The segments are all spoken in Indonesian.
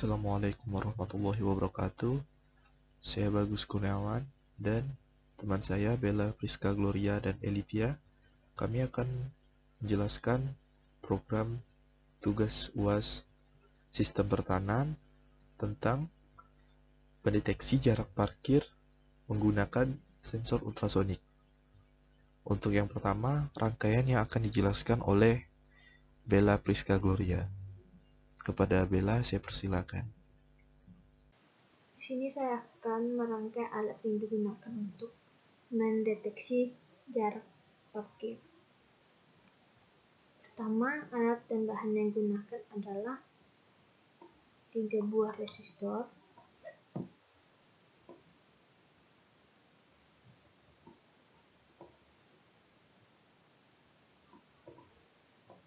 Assalamualaikum warahmatullahi wabarakatuh. Saya Bagus Kurniawan dan teman saya Bella Priska Gloria dan Elitia. Kami akan menjelaskan program tugas UAS Sistem Pertahanan tentang pendeteksi jarak parkir menggunakan sensor ultrasonik. Untuk yang pertama, rangkaian yang akan dijelaskan oleh Bella Priska Gloria. Kepada Bella, saya persilakan. Di sini saya akan merangkai alat yang digunakan untuk mendeteksi jarak parkir. Pertama, alat dan bahan yang digunakan adalah 3 buah resistor,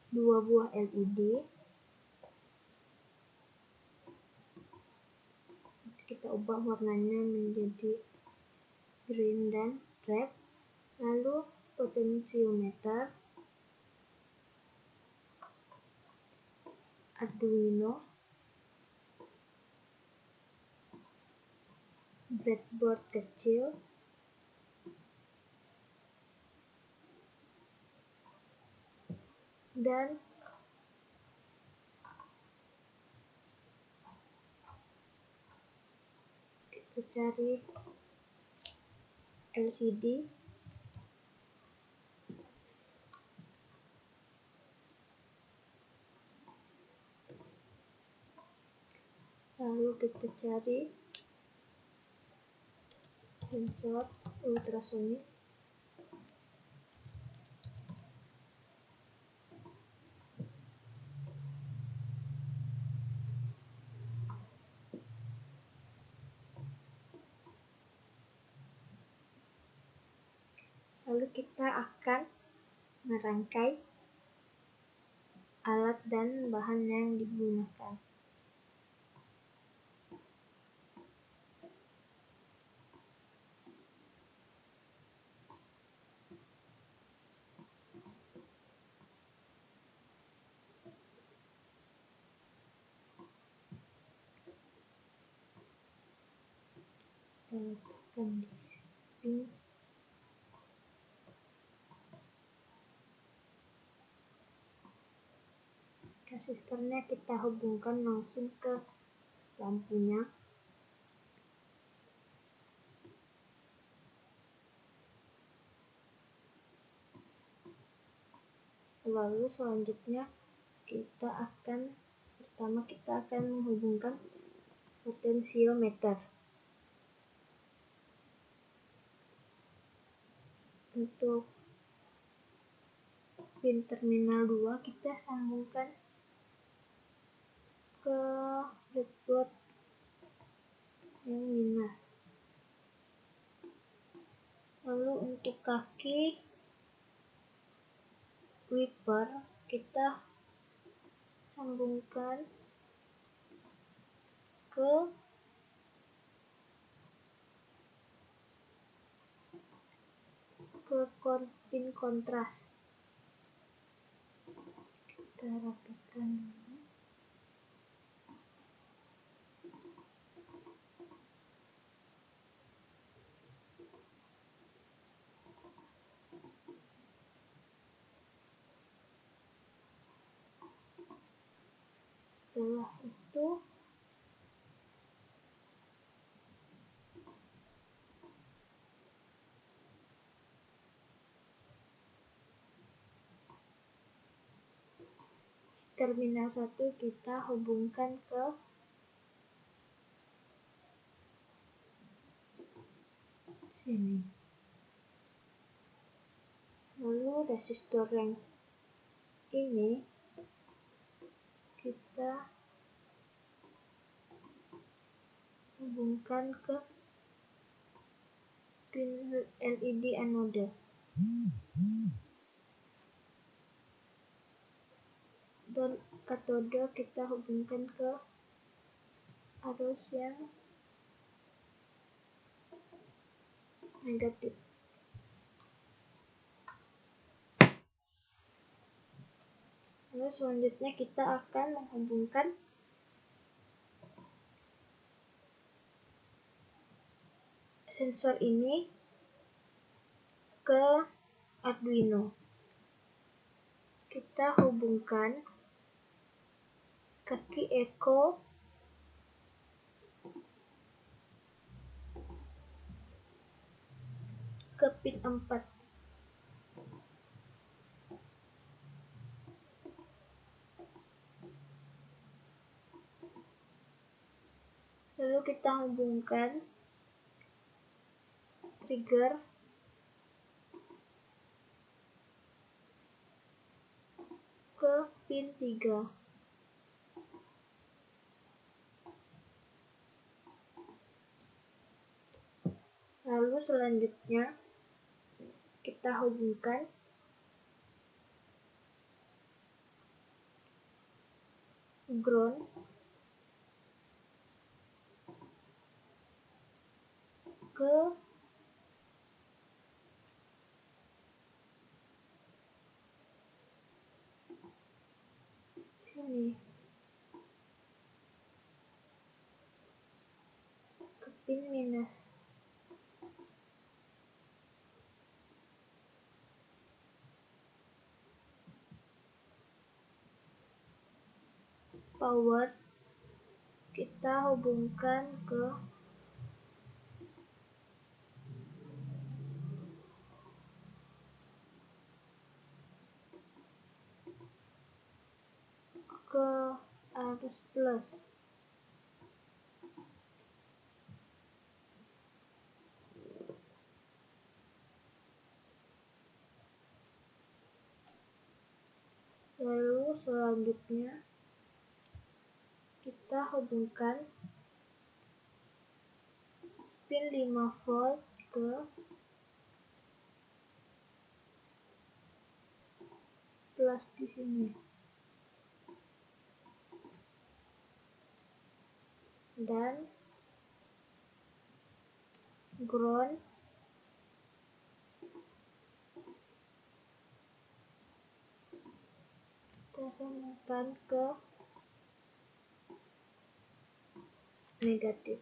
2 buah LED, kita ubah warnanya menjadi green dan red, lalu potensiometer, Arduino, breadboard kecil, dan kita cari LCD, lalu kita cari sensor ultrasonik, lalu kita akan merangkai alat dan bahan yang digunakan. Kita letakkan di samping. Resistornya kita hubungkan langsung ke lampunya. Lalu selanjutnya kita akan menghubungkan potensiometer. Untuk pin terminal 2 kita sambungkan ke breadboard yang minus. Lalu untuk kaki wiper kita sambungkan ke pin kontras. Kita rapikan dulu. Setelah itu terminal 1 kita hubungkan ke sini. Lalu resistor yang ini kita hubungkan ke pin LED anode. Dan katode kita hubungkan ke arus yang negatif. Lalu selanjutnya kita akan menghubungkan sensor ini ke Arduino. Kita hubungkan kaki Echo ke pin 4. Lalu kita hubungkan trigger ke pin 3. Lalu selanjutnya kita hubungkan ground ke sini, ke pin minus. Power kita hubungkan ke arus plus. Lalu selanjutnya kita hubungkan pin 5 volt ke plus di sini. Dan ground kita sambungkan ke negatif.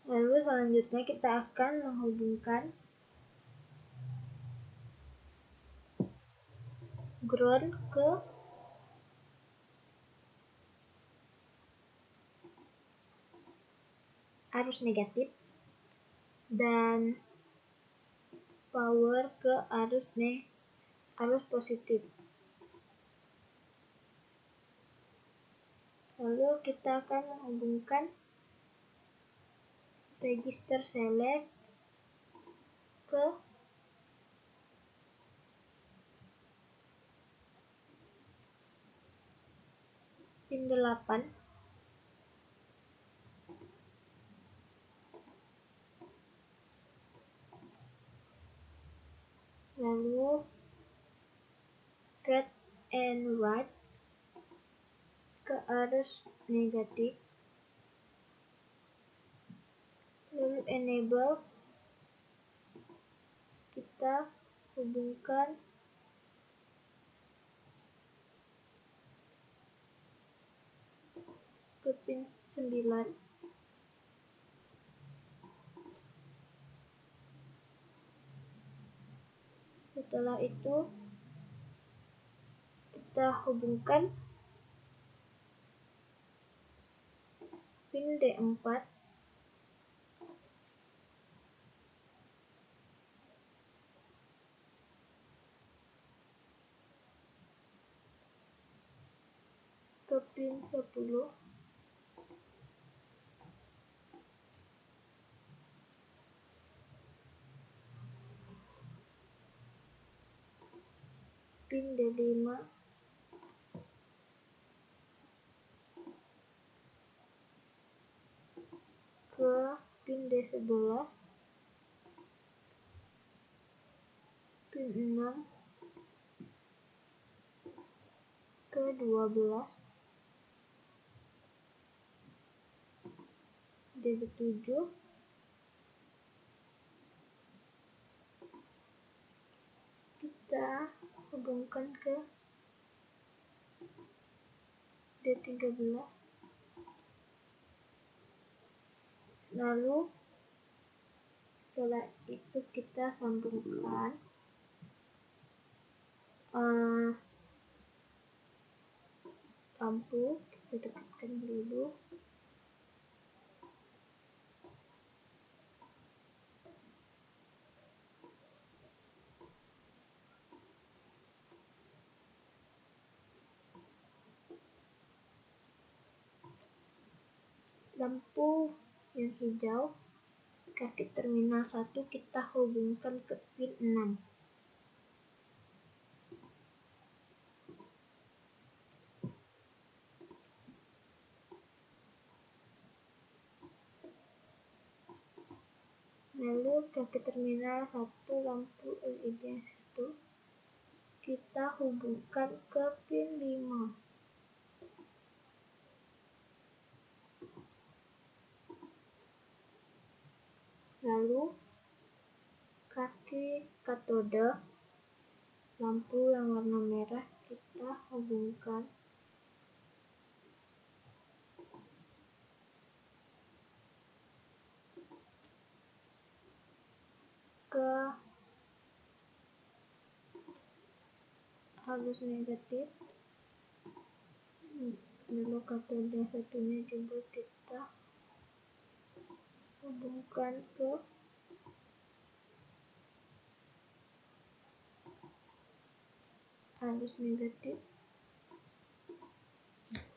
Lalu selanjutnya kita akan menghubungkan ground ke arus negatif dan power ke arus positif. Lalu kita akan menghubungkan register select ke pin 8. Lalu read and write ke arus negatif. Lalu enable kita hubungkan ke pin 9. Setelah itu kita hubungkan pin D4 ke pin 10. Pin D5 ke pin D11, pin 6 ke 12, D7 kita hubungkan ke D13. Lalu setelah itu kita sambungkan lampu, kita dekatkan dulu. Lampu yang hijau, kaki terminal 1 kita hubungkan ke pin 6. Lalu kaki terminal 1 lampu LED yang 1 kita hubungkan ke pin 5. Lalu kaki katode lampu yang warna merah kita hubungkan ke arus negatif. Lalu katode satunya juga kita hubungkan ke arus negatif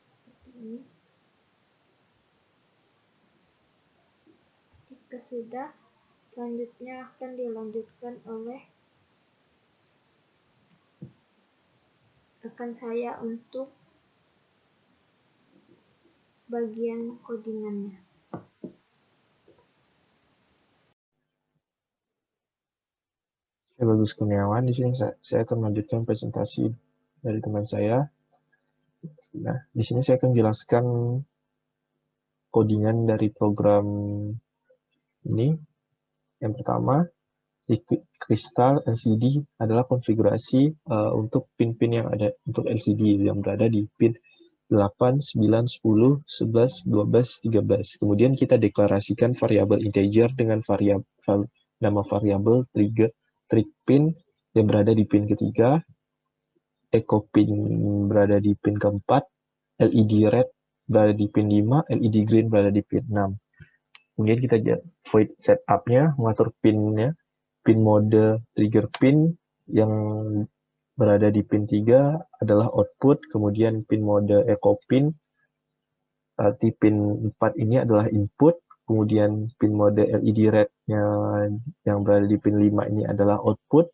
seperti ini. Jika sudah, selanjutnya akan dilanjutkan oleh rekan saya untuk bagian codingannya. Saya Bagus Kurniawan. Di sini saya akan melanjutkan presentasi dari teman saya. Nah, di sini saya akan jelaskan codingan dari program ini. Yang pertama, di kristal LCD adalah konfigurasi untuk pin-pin yang ada untuk LCD yang berada di pin 8, 9, 10, 11, 12, 13. Kemudian kita deklarasikan variabel integer dengan nama variabel trig pin yang berada di pin ketiga, echo pin berada di pin keempat, LED red berada di pin 5, LED green berada di pin 6. Kemudian kita void setup-nya, mengatur pinnya, pin mode trigger pin yang berada di pin 3 adalah output, kemudian pin mode echo pin, berarti pin 4 ini adalah input, kemudian pin mode LED red-nya yang berada di pin 5 ini adalah output,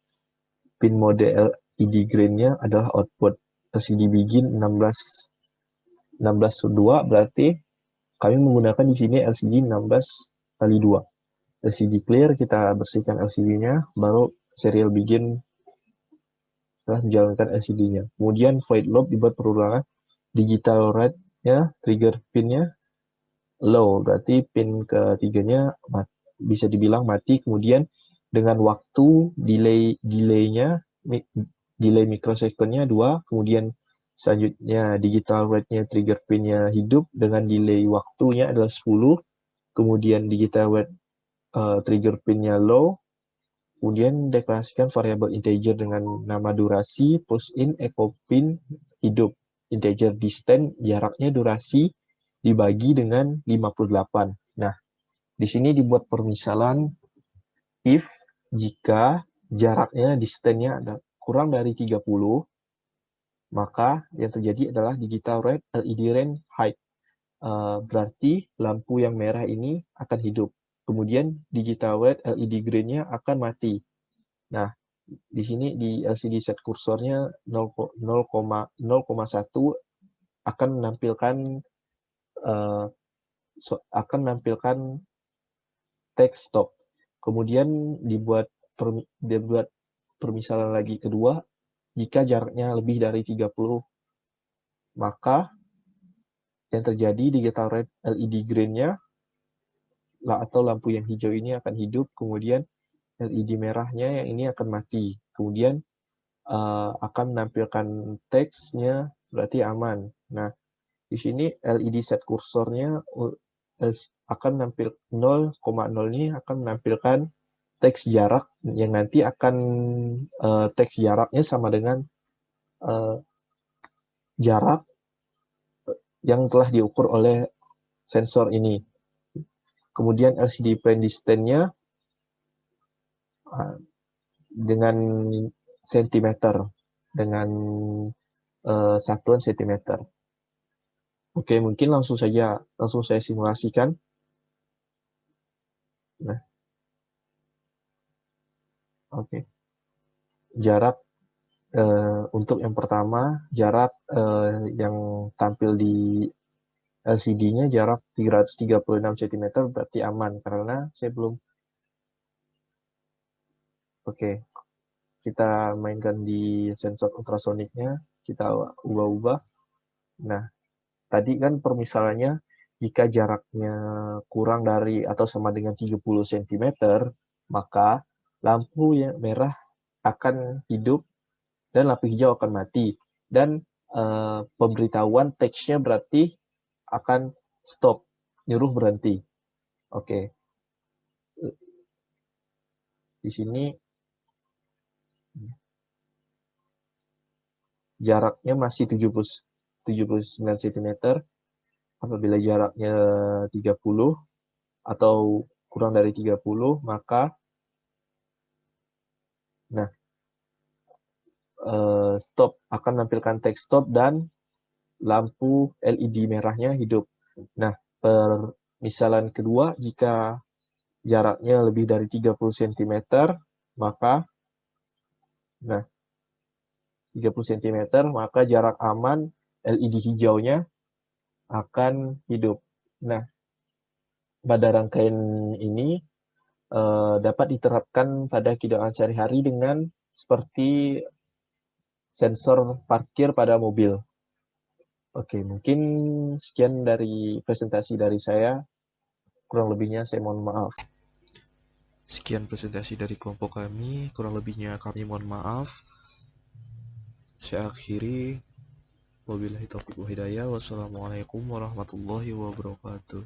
pin mode LED green-nya adalah output. LCD begin 16:2 berarti kami menggunakan di sini LCD 16:2. LCD clear, kita bersihkan LCD-nya, baru serial begin setelah menjalankan LCD-nya. Kemudian void loop dibuat perulangan, digital red-nya, trigger pin-nya low, berarti pin ketiganya bisa dibilang mati. Kemudian dengan waktu delay-nya, delay microsecond-nya 2, kemudian selanjutnya digital red-nya, trigger pin-nya hidup dengan delay waktunya adalah 10, kemudian digital red trigger pin-nya low, kemudian deklarasikan variabel integer dengan nama durasi, push in, echo pin hidup, integer distance, jaraknya durasi, dibagi dengan 58. Nah, di sini dibuat permisalan if jika jaraknya, distance-nya ada kurang dari 30, maka yang terjadi adalah digital red LED range high. Berarti lampu yang merah ini akan hidup. Kemudian digital red LED green-nya akan mati. Nah, di sini di LCD set kursornya 0,1 akan menampilkan text stop. Kemudian dibuat permisalan lagi kedua, jika jaraknya lebih dari 30, maka yang terjadi digital red LED green-nya atau lampu yang hijau ini akan hidup, kemudian LED merahnya yang ini akan mati. Kemudian akan menampilkan teksnya, berarti aman. Nah, Di sini LED set kursornya akan menampil 0,0 ini akan menampilkan teks jarak yang nanti akan teks jaraknya sama dengan jarak yang telah diukur oleh sensor ini. Kemudian LCD plane distance-nya dengan sentimeter, dengan satuan sentimeter. Oke, mungkin langsung saya simulasikan. Nah, oke. Jarak untuk yang pertama, jarak yang tampil di LCD-nya jarak 336 cm berarti aman karena saya belum. Oke, kita mainkan di sensor ultrasoniknya, kita ubah-ubah. Nah, tadi kan permisalannya jika jaraknya kurang dari atau sama dengan 30 cm, maka lampu yang merah akan hidup dan lampu hijau akan mati. Dan pemberitahuan teksnya berarti akan stop, nyuruh berhenti. Oke. Di sini jaraknya masih 79 cm. Apabila jaraknya 30 atau kurang dari 30, maka stop, akan menampilkan teks stop dan lampu LED merahnya hidup. Nah, permisalan kedua, jika jaraknya lebih dari 30 cm, maka 30 cm, maka jarak aman LED hijaunya akan hidup. Nah, pada rangkaian ini dapat diterapkan pada kehidupan sehari-hari dengan seperti sensor parkir pada mobil. Oke, mungkin sekian dari presentasi dari saya. Kurang lebihnya saya mohon maaf. Sekian presentasi dari kelompok kami, kurang lebihnya kami mohon maaf. Saya akhiri. Wabillahi taufiq wa hidayah. Wassalamualaikum warahmatullahi wabarakatuh.